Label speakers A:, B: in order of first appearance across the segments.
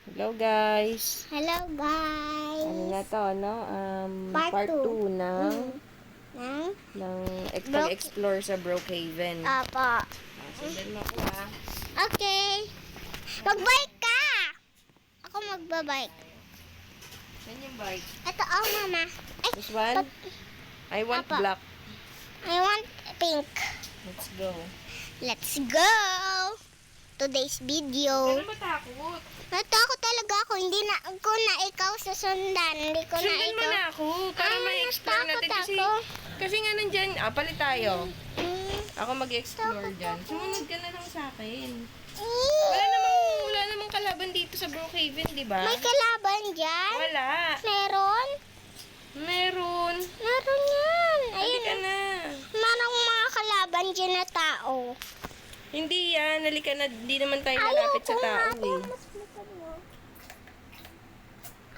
A: Hello guys.
B: Hello
A: Ano na
B: guys.
A: to, no?
B: Part
A: Part 2
B: 2.
A: ng
B: Ng Broke.
A: pag-explore sa Brookhaven.
B: Apo.
A: Sundan mo ako ha.
B: Okay. Magbike ka. Ako magbabike.
A: Yan yung bike.
B: Ito, oh mama. Ay,
A: This one? I want
B: Apa.
A: black.
B: I want pink.
A: Let's go.
B: Let's go. Today's video.
A: Ano ba takot?
B: Natakot talaga ako. Hindi na ako na ikaw susundan. Hindi ko na
A: Sundan mo
B: ikaw.
A: na ako para may explore natin
B: natakot
A: kasi
B: ako.
A: kasi nga nandyan, palit tayo.
B: Mm.
A: Ako mag-explore
B: Takot
A: dyan.
B: ako.
A: Sumunod ka na lang sa akin.
B: Eh.
A: Wala namang kalaban dito sa Brookhaven, di ba?
B: May kalaban dyan?
A: Wala.
B: Meron?
A: Meron.
B: Meron yan.
A: Halika
B: Ayun.
A: na.
B: Merong mga kalaban dyan na tao.
A: Hindi yan. Halika na. Di naman tayo malapit sa tao eh.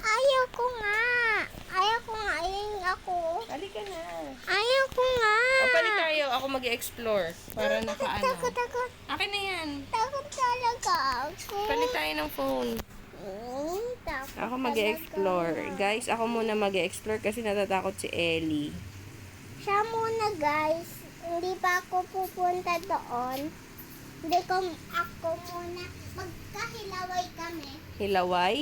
B: Ayaw ko nga. Ayaw ko nga. Ayun ako.
A: Halika na.
B: Ayaw ko nga.
A: O, palit tayo. Ako mag-explore. Para nakaano.
B: Takot.
A: Akin na yan.
B: Takot talaga ako.
A: Palit tayo ng phone.
B: Takot
A: Ako mag-explore.
B: talaga.
A: Guys, ako muna mag-explore kasi natatakot si Ellie.
B: Siya muna guys. Hindi pa ako pupunta doon. Hindi ko ako muna. Magkahilaway kami.
A: Hilaway?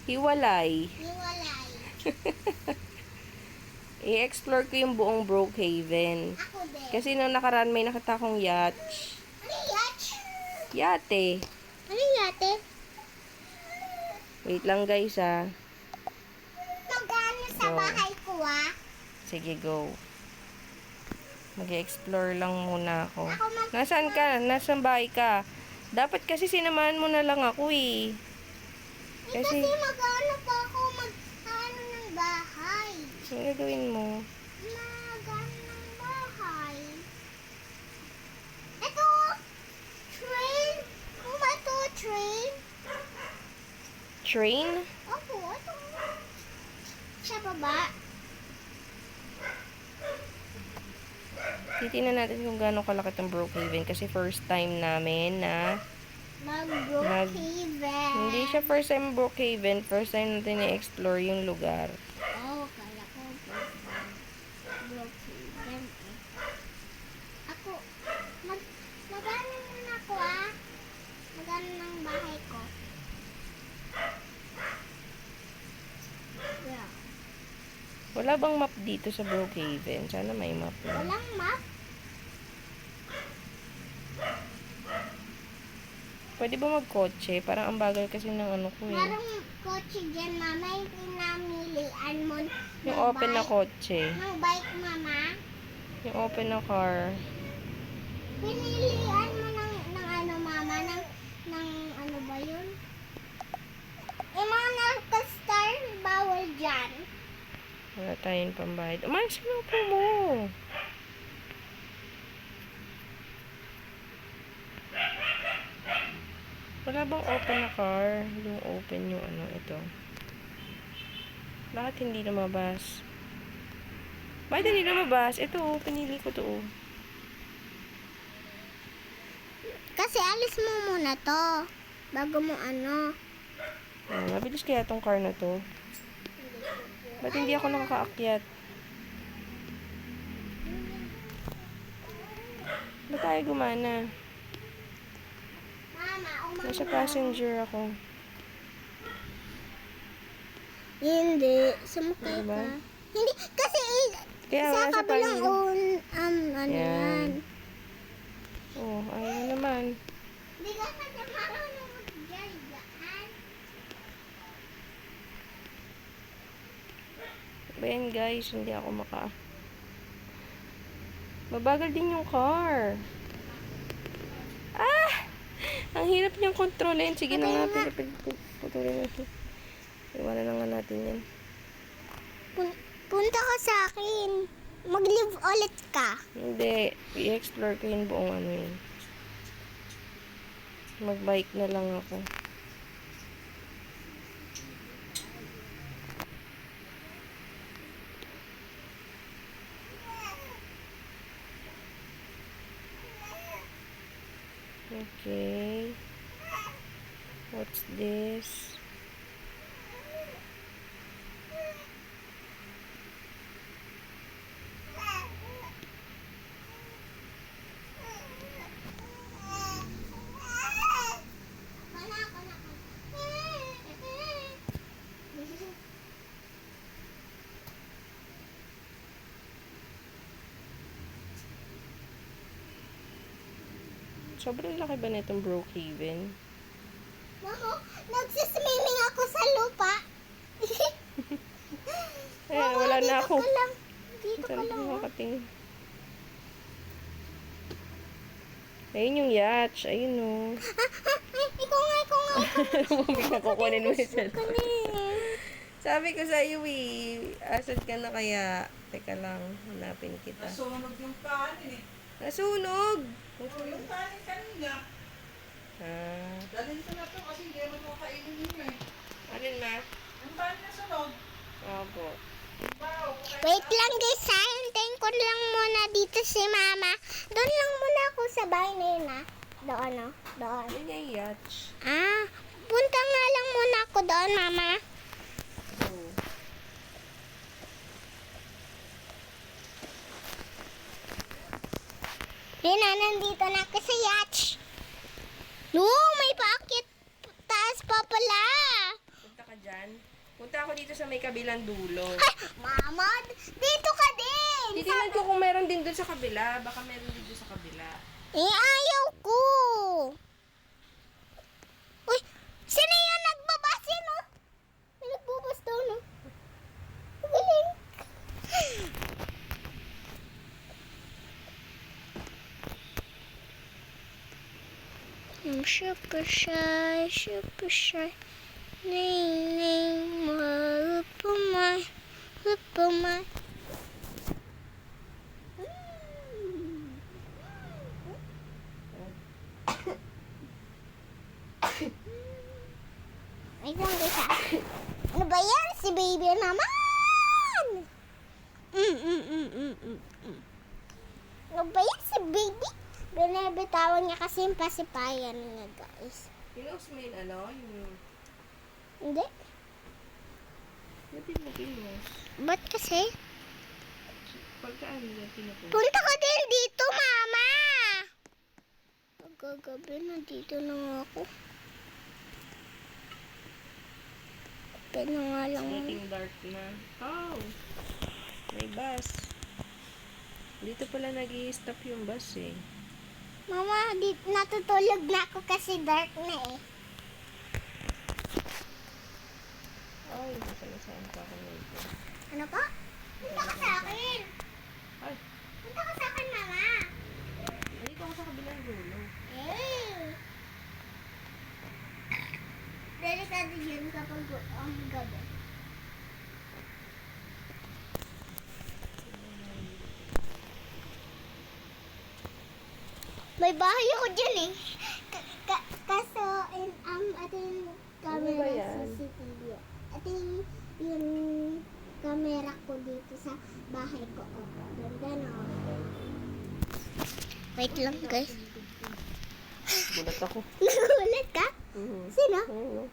A: Hiwalay.
B: Hiwalay.
A: I-explore ko yung buong Brookhaven.
B: Ako din.
A: Kasi nung nakaraan may nakita akong yacht.
B: Ano yatch?
A: Yate.
B: Ano yate?
A: Wait lang guys ah.
B: Magano sa
A: Go.
B: bahay ko
A: Sige, go. Mag-explore lang muna ako.
B: Ako
A: Nasaan ka? Nasaan bahay ka? Dapat kasi sinamahan mo na lang ako eh.
B: Kasi magano pa ako mag-ano ng bahay.
A: Ano gagawin mo?
B: Magano ng bahay. Ito! Train! Kung ba ito? Train?
A: Train?
B: Opo, ito. Sa baba.
A: Titingnan natin kung gaano kalaki itong Brookhaven kasi first time namin na
B: Mag-Brookhaven.
A: hindi siya first time Brookhaven, first time natin i-explore yung lugar.
B: Oh, kala ko Brookhaven eh. Ako, magano muna ako Magano ng bahay ko. Yeah.
A: Wala bang map dito sa Brookhaven? Sana may map na.
B: Walang map?
A: Pwede ba magkotse? Parang ang bagal kasi ng ano ko eh.
B: Merong kotse dyan, mama. Yung pinamilian mo.
A: Yung open na kotse.
B: Ng bike, mama.
A: Yung open na car.
B: Pinilian mo ng ano, mama. Ng ano ba yun? Yung mga naka-star, bawal dyan.
A: Wala tayong pambayad. Umayos ka na po mo. Wala bang open na car? Yung open yung ano, ito. Bakit hindi lumabas? Bakit hindi lumabas? Ito, pinili ko to.
B: Kasi alis mo muna to. Bago mo ano.
A: Mabilis kaya tong car na to? Ba't hindi ako nakakaakyat? Ba't tayo gumana?
B: Mama,
A: Nasa passenger ako.
B: Hindi. Sumakay
A: Diba?
B: ka. Hindi. Kasi
A: Kaya
B: sa
A: nga sa
B: kabilang
A: passenger.
B: ano yan.
A: Oh, ayun naman.
B: Hindi ka pa marunong mag-jayaan.
A: Ba yan guys, hindi ako Mabagal din yung car. Ah! Ang hirap niyang kontrolin. Sige na natin. Putulin natin. Iwanan na nga natin yan.
B: Punta ka sa akin. Mag-live ulit ka.
A: Hindi. I-explore ko yung buong ano yun. Mag-bike na lang ako. Okay. What's this? Sobrang laki ba na itong Brookhaven?
B: Mamo, nagsiswimming ako sa lupa.
A: Ayan, wala na ako.
B: Dito ka lang. Dito ka
A: Saan
B: lang.
A: ko
B: Oh.
A: makatingin? Ayun yung yacht. Ayun o.
B: Ikaw nga, ikaw nga.
A: Bigla kukunin mo yung cellphone.
B: Kanin.
A: Sabi ko sa iyo asan ka na kaya? Teka lang, hanapin kita.
C: Nasunog yung kanin eh.
A: Nasunog!
C: Oh, yung kanin kanina.
A: Ah,
C: Dalhin ko na to kasi hindi naman mo kainin ninyo eh.
A: alin ma?
C: Yung kanin na sunog.
A: Opo.
C: Wow.
B: Wait lang guys, ha? Hintayin ko lang muna dito si mama. Doon lang muna ako sa bahay na yun, ha? Doon, no? Doon.
A: Ayun nga yung yacht.
B: Ah, punta nga lang muna ako doon, mama.
A: Oh.
B: Yun na, nandito na ako sa yacht. Look, may paakit. Taas pa pala.
A: Punta ka dyan. Punta ako dito sa may kabilang dulo.
B: Ay, mama, dito ka din.
A: Titignan ko kung meron din doon sa kabila. Baka meron din doon sa kabila.
B: Eh, ayaw ko. Uy, sino yung nagbabase, no? May nagbabas daw, no? Galing. I'm super shy. Name, look at my. Ay, lang guys, ha? Ano ba yan? Si baby naman! Ano ba yan si baby? Binabitawan niya kasi yung pasipayan niya, guys.
A: Pinost mo yung ano? Yung...
B: Hindi?
A: Ba't mo pinost?
B: Ba't kasi?
A: Pagkaan yung pinost?
B: Punta ka din dito, mama! Pagkagabi, nandito na nga ako. Pwede na nga lang.
A: Dating dark na. Oh! May bus. Dito pala nag-i-stop yung bus eh.
B: Mama, natutulog na ako kasi dark na eh.
A: Ay, saan pa ako nito.
B: Ano pa? Punta ka sa akin.
A: Ay,
B: Punta ka sa akin, mama.
A: nandito ako sa kabilang dulo.
B: Eh. Delikado yun kapag ang gabi. May bahay ako dyan eh. Kaso, ito yung
A: Ano ba
B: camera
A: yan?
B: CCTV. Ito yung camera ko dito sa bahay ko. Oh, ganda no. Wait lang guys.
A: Gulat ako.
B: Nagulat ka?
A: Mhm.
B: Sino?
A: Ayun,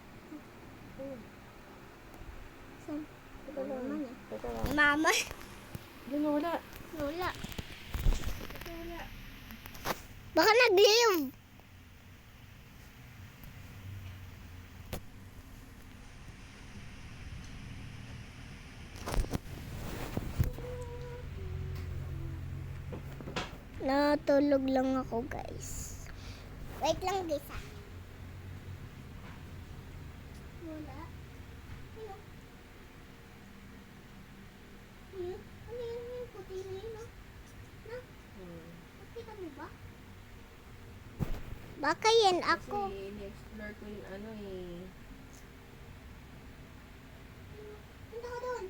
B: Saan?
A: Teka lang.
B: Mama niya.
A: Teka lang.
B: Mama.
A: Doon wala.
B: Wala.
A: Teka, wala.
B: Baka nag-leave. Natulog lang ako, guys. Wait lang, guys, ha. Wala. Ano? Ano yun yung puti na yun, no? No? Nakita mo ba? Baka yan ako.
A: Kasi ini-explore ko yung ano eh.
B: Punta ka doon.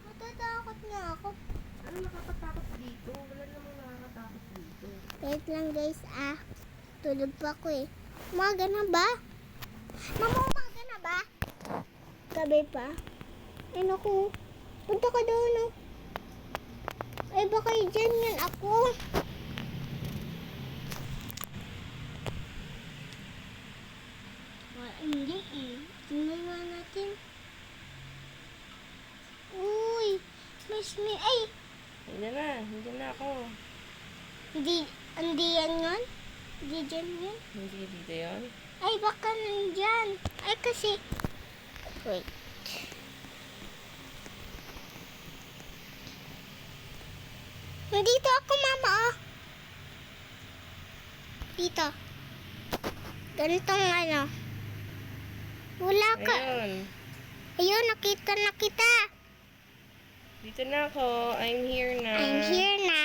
B: Natatakot na ako.
A: Ano nakakatakot dito? Wala namang nakakatakot dito.
B: Wait lang guys, tulog pa ako eh. Umaga na ba? Mama, umaga na ba? Gabi pa. Ay naku, punta ka doon oh. Ay baka dyan yan ako. Hindi eh. Tingnan nga natin. Uy, ay,
A: Hindi na ako.
B: hindi yan yun? Hindi dyan yun?
A: Hindi dito yun.
B: Ay, baka nandyan. Ay, kasi... Wait. Nandito ako, mama, oh. Dito. Ganitong ano. Wala ka.
A: Ayun.
B: Ayun, nakita na kita.
A: Dito na ako. I'm here na.
B: I'm here na.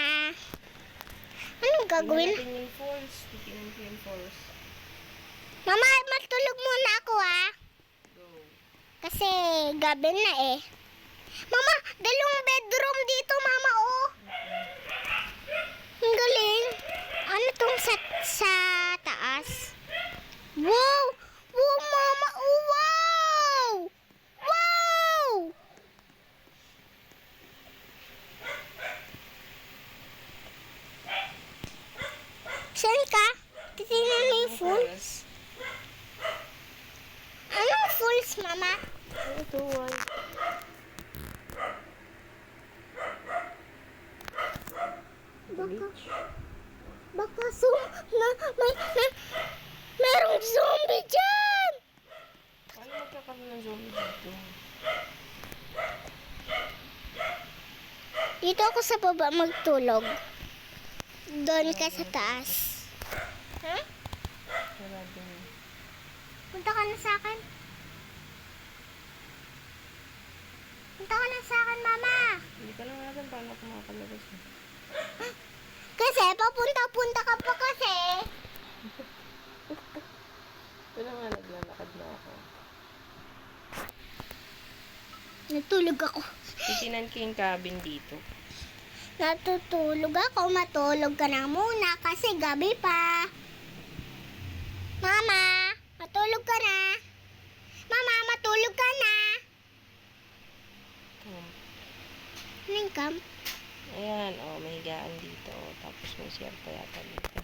B: Anong gagawin?
A: Tingnan natin yung falls. Tingnan ko yung falls.
B: Mama, matulog muna ako, ah.
A: Go.
B: Kasi gabi na eh. Mama, dalawang bedroom dito, mama, oh. Ang galing. Ano tong sa taas? Wow! Wow, mama, oh, wow! Wow! Saan ka? Titingnan mo yung falls. Anong falls, mama?
A: Ito, one.
B: Baka merong zombie dyan!
A: Paano magkakaroon ng zombie dito?
B: Dito ako sa baba magtulog. Doon ka sa taas. Ha?
A: Sarado na.
B: Punta ka na sa akin. Punta ka na sa akin, mama.
A: Hindi ka lang natin paano ako makakalabas.
B: Kasi papunta-punta ka pa kasi.
A: Ito na nga, naglalakad na ako.
B: Natulog ako.
A: Titinan ko yung cabin dito.
B: Natutulog ako. Matulog ka na muna kasi gabi pa. Mama, matulog ka na. Mama, matulog ka na. Anong camp?
A: Ayan, oh, may higaan dito. Tapos may CR pa yata dito.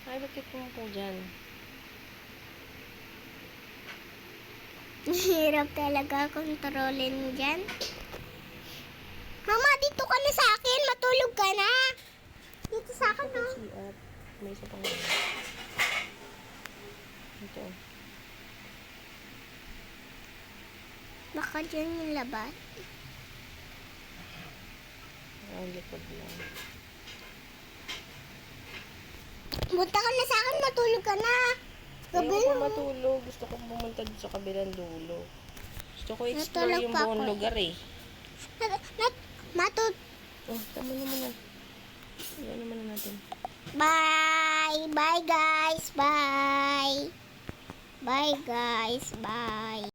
A: Ay, bakit mo po dyan?
B: Hirap talaga kontrolin dyan. Mama, dito ka na sa akin. Matulog ka na. Dito sa akin,
A: Ito
B: oh.
A: CR. May isa pang ito.
B: Baka dyan yung labat.
A: Ang likod lang.
B: Punta ka na sa akin. Matulog ka na. Gabi
A: Ayoko
B: na.
A: matulog. Gusto ko pumunta dun sa kabilang dulo. Gusto ko explore
B: Natulog
A: yung
B: pa
A: buong
B: ako.
A: lugar eh. Oh, tama naman na. Iyan naman na natin.
B: Bye. Bye, guys. Bye. Bye, guys. Bye.